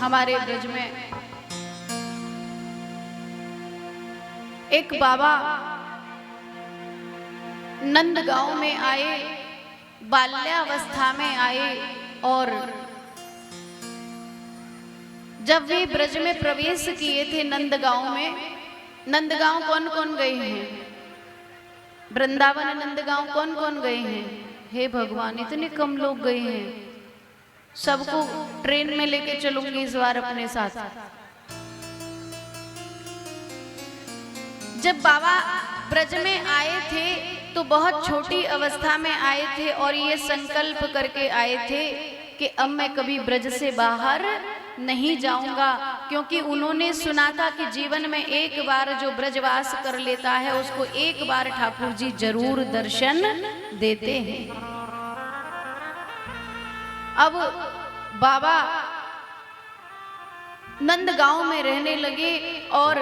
हमारे ब्रज में एक बाबा नंदगांव में आए, बाल्यावस्था में आए, और जब वे ब्रज में प्रवेश किए थे नंदगांव में, नंदगांव कौन कौन गए हैं? वृंदावन नंदगांव कौन कौन गए हैं? हे भगवान, इतने कम लोग गए हैं। सबको ट्रेन में लेके चलूंगी इस बार अपने साथ। जब बाबा ब्रज में आए थे तो बहुत छोटी अवस्था में आए थे और ये संकल्प करके आए थे कि अब मैं कभी ब्रज से बाहर नहीं जाऊंगा, क्योंकि उन्होंने सुना था कि जीवन में एक बार जो ब्रजवास कर लेता है उसको एक बार ठाकुर जी जरूर दर्शन देते हैं। अब बाबा नंदगांव में रहने लगे और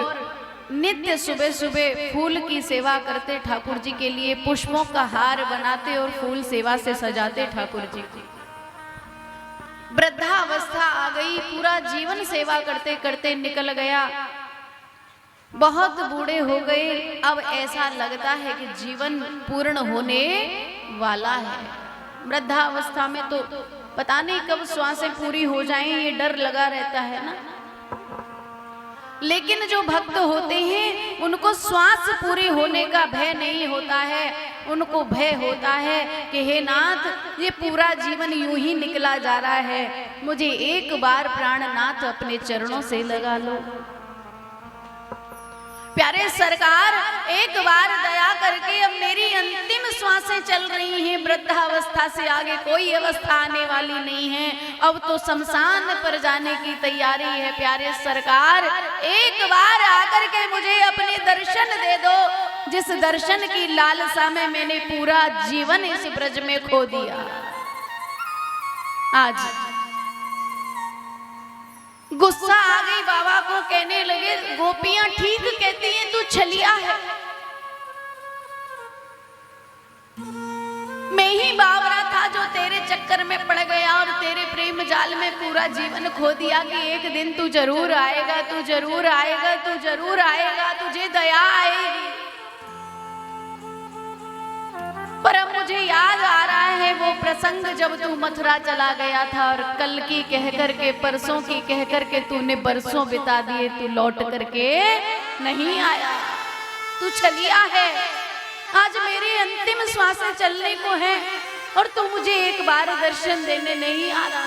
नित्य सुबह सुबह फूल की सेवा करते, ठाकुर जी के लिए पुष्पों का हार बनाते और फूल सेवा से सजाते ठाकुर जी की। वृद्धावस्था आ गई, पूरा जीवन सेवा करते करते निकल गया, बहुत बूढ़े हो गए। अब ऐसा लगता है कि जीवन पूर्ण होने वाला है। वृद्धावस्था में तो पता नहीं कब श्वासें पूरी हो जाएं, ये डर लगा रहता है ना। लेकिन जो भक्त होते हैं उनको श्वास पूरी होने का भय नहीं होता है, उनको भय होता है कि हे नाथ, ये पूरा जीवन यूं ही निकला जा रहा है, मुझे एक बार प्राणनाथ अपने चरणों से लगा लो। प्यारे सरकार, एक बार दया करके, अब मेरी अंतिम श्वासें चल रही हैं, वृद्धावस्था से आगे कोई अवस्था आने वाली नहीं है, अब तो शमशान पर जाने की तैयारी है। प्यारे सरकार, एक बार आकर के मुझे अपने दर्शन दे दो, जिस दर्शन की लालसा में मैंने पूरा जीवन इस ब्रज में खो दिया। आज गुस्सा आ गई बाबा को, कहने लगे गोपियां ठीक कहती हैं, तू छलिया है। मैं ही बावरा था जो तेरे चक्कर में पड़ गया और तेरे प्रेम जाल में पूरा जीवन खो दिया कि एक दिन तू जरूर आएगा, तू जरूर आएगा, तू जरूर आएगा, तुझे दया आएगी। पर अब मुझे याद आ रहा है वो प्रसंग जब तू मथुरा चला गया था और कल की कह करके, परसों की कह करके तूने बरसों बिता दिए, तू लौट करके नहीं आया, तू छलिया है। आज मेरी अंतिम श्वासें चलने को है और तू मुझे एक बार दर्शन देने नहीं आ रहा।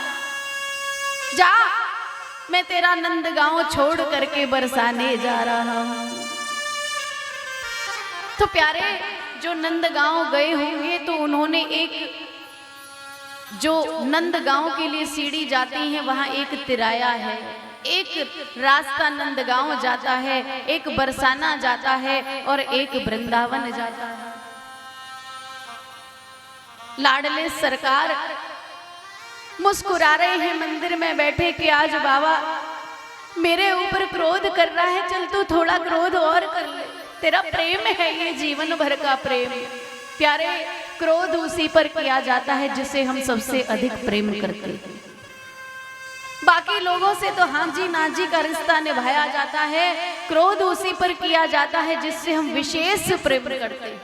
जा, मैं तेरा नंदगांव छोड़ करके बरसाने जा रहा हूं। तो प्यारे, जो नंदगांव गए होंगे तो उन्होंने एक, जो नंदगांव के लिए सीढ़ी जाती है वहां एक तिराया है, एक रास्ता नंदगांव जाता है, एक बरसाना जाता है और एक वृंदावन जाता है। लाडले सरकार मुस्कुरा रहे हैं मंदिर में बैठे कि आज बाबा मेरे ऊपर क्रोध कर रहा है, चल तू थोड़ा क्रोध और कर ले, तेरा प्रेम है ये जीवन भर का प्रेम। प्यारे, क्रोध उसी पर किया जाता है जिसे हम सबसे अधिक प्रेम करते हैं। बाकी लोगों से तो हाँ जी ना जी का रिश्ता निभाया जाता है, क्रोध उसी पर किया जाता है जिससे हम विशेष प्रेम करते हैं,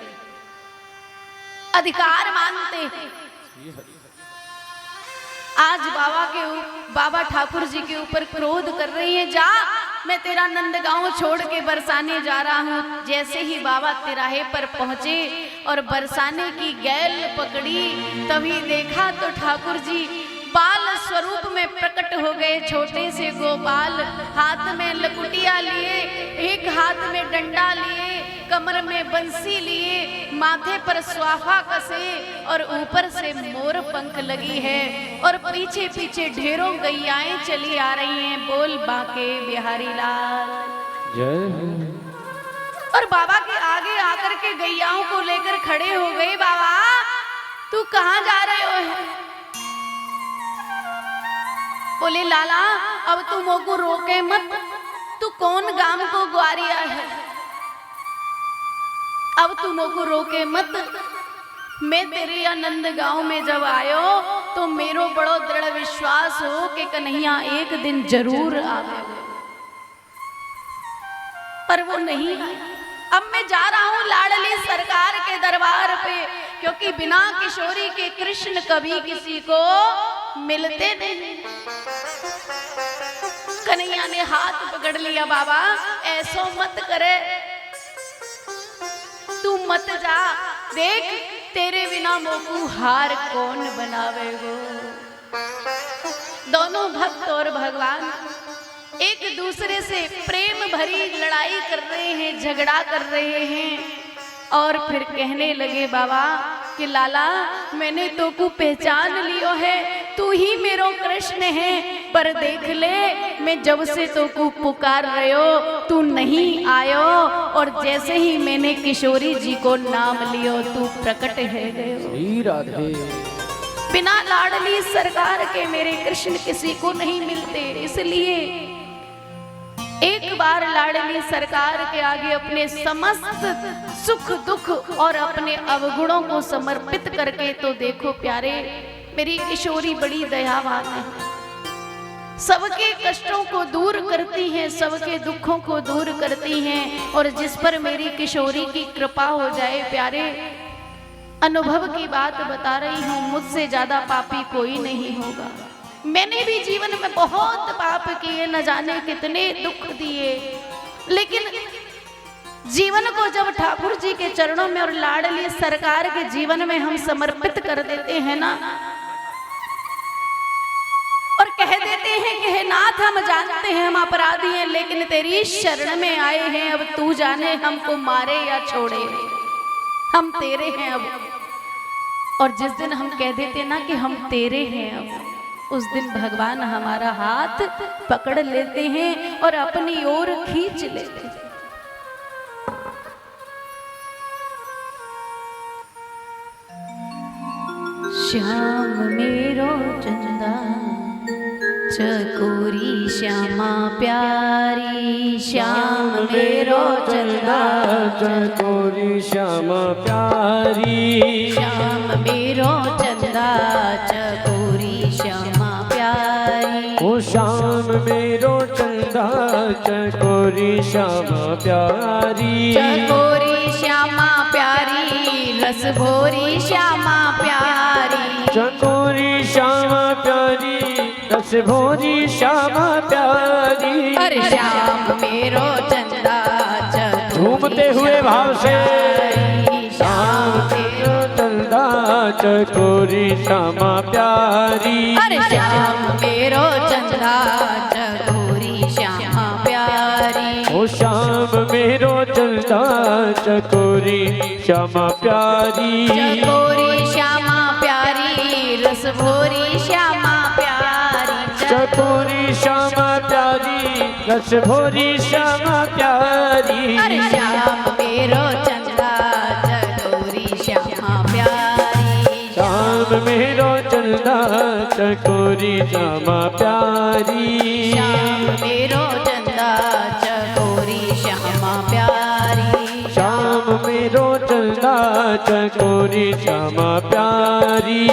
अधिकार मानते हैं। आज बाबा ठाकुर जी के ऊपर क्रोध कर रही है, जा, मैं तेरा नंदगांव छोड़ के बरसाने जा रहा हूँ। जैसे ही बाबा तिराहे पर पहुंचे और बरसाने की गैल पकड़ी, तभी देखा तो ठाकुर जी बाल स्वरूप में प्रकट हो गए। छोटे से गोपाल, हाथ में लकुटिया लिए, एक हाथ में डंडा लिए, कमर में बंसी लिए, माथे पर स्वाफा कसे और ऊपर से मोर पंख लगी है और पीछे पीछे ढेरों गैयाएं चली आ रही हैं। बोल बांके बिहारी लाल जय। और बाबा के आगे आकर के गैयाओं को लेकर खड़े हो गए। बाबा, तू कहाँ जा रहे हो? बोले लाला, अब तू मोको रोके मत, तू कौन गांव को ग्वारिया है, अब तू मोको रोके मत। मैं तेरे या नंदगांव में जब आयो तो मेरो बड़ो दृढ़ विश्वास हो कि कन्हैया एक दिन जरूर आवे, पर वो नहीं आई। अब मैं जा रहा हूँ लाडली सरकार के दरबार पे, क्योंकि बिना किशोरी के कृष्ण कभी किसी को मिलते नहीं। कन्हैया ने हाथ पकड़ लिया, बाबा ऐसो मत करे, तू मत जा, देख तेरे बिना मोकू हार कौन बनावे गो। दोनों भक्त और भगवान एक दूसरे से प्रेम भरी लड़ाई कर रहे हैं, झगड़ा कर रहे हैं, और फिर कहने लगे बाबा कि लाला मैंने तो को पहचान लियो है, तू ही मेरो कृष्ण है, पर देख ले मैं जब से तो को पुकार रहे हो तू नहीं आयो, और जैसे ही मैंने किशोरी जी को नाम लियो तू प्रकट है गयो। राधे बिना लाडली सरकार के मेरे कृष्ण किसी को नहीं मिलते, इसलिए एक बार लाडली सरकार के आगे अपने समस्त सुख दुख और अपने अवगुणों को समर्पित करके तो देखो प्यारे, मेरी किशोरी बड़ी दयावान है, सबके कष्टों को दूर करती हैं, सबके दुखों को दूर करती हैं, और जिस पर मेरी किशोरी की कृपा हो जाए प्यारे, अनुभव की बात बता रही हूँ, मुझसे ज्यादा पापी कोई नहीं होगा। मैंने भी जीवन में बहुत पाप किए, न जाने कितने दुख दिए, लेकिन जीवन को जब ठाकुर जी के चरणों में और लाडली सरकार के जीवन में हम समर्पित कर देते हैं ना, और कह देते हैं कि हे नाथ हम जानते हैं हम अपराधी हैं, लेकिन तेरी शरण में आए हैं, अब तू जाने हमको मारे या छोड़े, हम तेरे हैं अब। और जिस दिन हम कह देते ना कि हम तेरे हैं अब, उस दिन भगवान हमारा हाथ पकड़ लेते हैं और अपनी ओर खींच लेते हैं। श्याम मेरो चंदा चकोरी श्यामा प्यारी, श्याम मेरो चंदा चकोरी श्यामा प्यारी, श्याम मेरो चंदा चकोरी श्यामा प्यारी, ओ श्याम मेरो चंदा चकोरी श्यामा प्यारी, चकोरी श्यामा प्यारी रस भोरी श्यामा प्यारी, चकोरी श्यामा प्यारी रस भोरी श्यामा प्यारी। अरे श्याम मेरो चंदा झूमते हुए भाव से श्याम मेरो चंदा चकोरी श्यामा प्यारी, अरे श्याम मेरो चंदा चकोरी श्यामा प्यारी, ओ श्याम मेरो चंदा चकोरी श्यामा प्यारी, चकोरी श्यामा प्यारी रस भोरी श्यामा प्यारी, चकोरी श्यामा प्यारी रस भोरी श्यामा प्यारी। अरे श्याम मेरो चंदा चकोरी श्यामा प्यारी, श्याम मेरो चंदा चकोरी श्यामा प्यारी, श्याम मेरो चंदा चकोरी श्यामा प्यारी, श्याम मेरो चंदा चकोरी श्यामा प्यारी।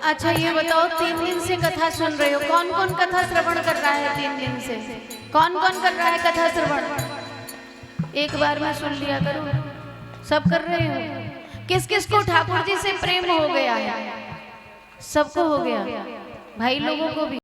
अच्छा ये बताओ, 3 दिन से कथा सुन रहे हो, कौन कौन कथा श्रवण कर रहा है 3 दिन से? कौन कौन कर रहा है कथा श्रवण? एक बार में सुन लिया करो, सब कर रहे हो। किस किस को ठाकुर जी से प्रेम हो गया है? सबको हो गया, भाई लोगों को भी।